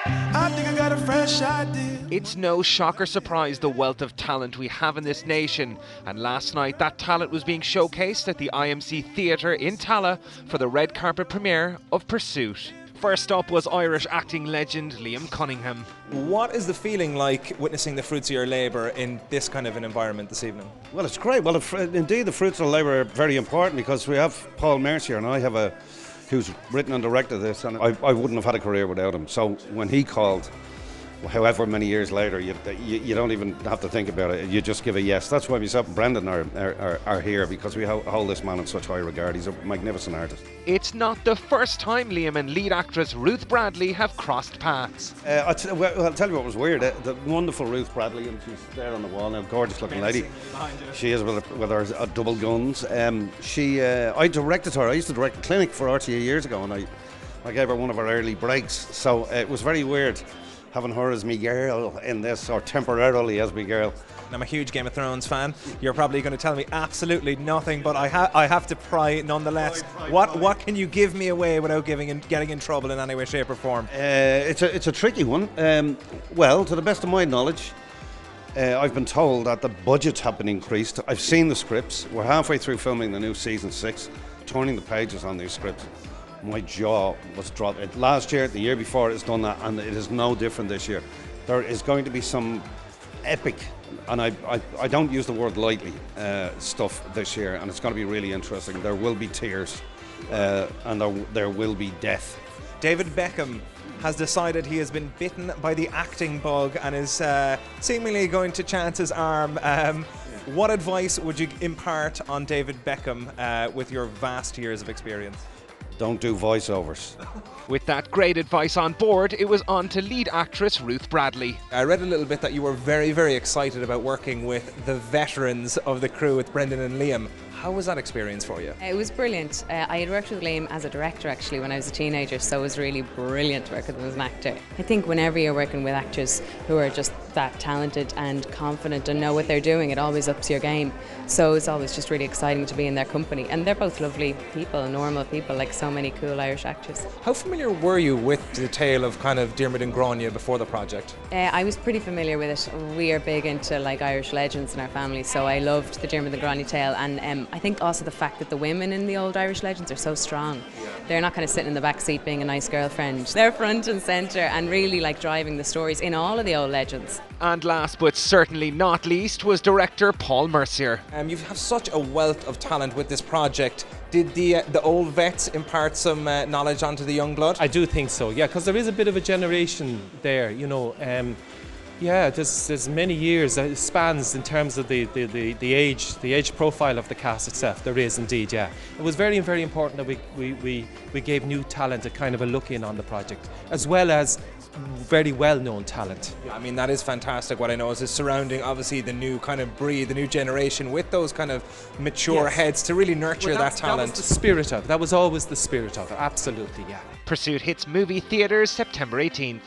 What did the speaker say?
I think I got a fresh idea. It's no shock or surprise the wealth of talent we have in this nation, and last night that talent was being showcased at the IMC Theatre in Tallaght for the red carpet premiere of Pursuit. First up was Irish acting legend Liam Cunningham. What is the feeling like witnessing the fruits of your labour in this kind of an environment this evening? Well, it's great. Well, indeed, the fruits of labour are very important because we have Paul Mercier and I have who's written and directed this, and I wouldn't have had a career without him. So when he called, however many years later, you don't even have to think about it. You just give a yes. That's why myself and Brendan are here, because we hold this man in such high regard. He's a magnificent artist. It's not the first time Liam and lead actress Ruth Bradley have crossed paths. I'll tell you what was weird. The wonderful Ruth Bradley, and she's there on the wall now, gorgeous looking lady. She is with her double guns. I directed her. I used to direct a clinic for RTA years ago, and I gave her one of her early breaks. So it was very weird having her as me girl in this, or temporarily as me girl. I'm a huge Game of Thrones fan. You're probably going to tell me absolutely nothing, but I have to pry nonetheless. What can you give me away without getting in trouble in any way, shape or form? It's a tricky one. Well, to the best of my knowledge, I've been told that the budgets have been increased. I've seen the scripts. We're halfway through filming the new season 6, turning the pages on these scripts. My jaw was dropped. Last year, the year before, it's done that, and it is no different this year. There is going to be some epic, and I don't use the word lightly, stuff this year, and it's going to be really interesting. There will be tears, and there will be death. David Beckham has decided he has been bitten by the acting bug and is seemingly going to chance his arm. What advice would you impart on David Beckham with your vast years of experience? Don't do voiceovers. With that great advice on board, it was on to lead actress Ruth Bradley. I read a little bit that you were very, very excited about working with the veterans of the crew, with Brendan and Liam. How was that experience for you? It was brilliant. I had worked with Liam as a director actually when I was a teenager, so it was really brilliant to work with him as an actor. I think whenever you're working with actors who are just that talented and confident and know what they're doing, it always ups your game. So it's always just really exciting to be in their company. And they're both lovely people, normal people, like so many cool Irish actors. How familiar were you with the tale of kind of Diarmuid and Grania before the project? I was pretty familiar with it. We are big into like Irish legends in our family, so I loved the Diarmuid and Grania tale, and I think also the fact that the women in the old Irish legends are so strong. They're not kind of sitting in the back seat being a nice girlfriend. They're front and centre and really like driving the stories in all of the old legends. And last but certainly not least was director Paul Mercier. You have such a wealth of talent with this project. Did the old vets impart some knowledge onto the young blood? I do think so, yeah, because there is a bit of a generation there, you know. Yeah, there's many years, it spans in terms of the age profile of the cast itself. There is indeed, yeah. It was very, very important that we gave new talent a kind of a look in on the project, as well as very well-known talent. Yeah, I mean, that is fantastic. What I know is surrounding obviously the new kind of breed, the new generation, with those kind of mature heads to really nurture that talent. That was always the spirit of it, absolutely, yeah. Pursuit hits movie theatres September 18th.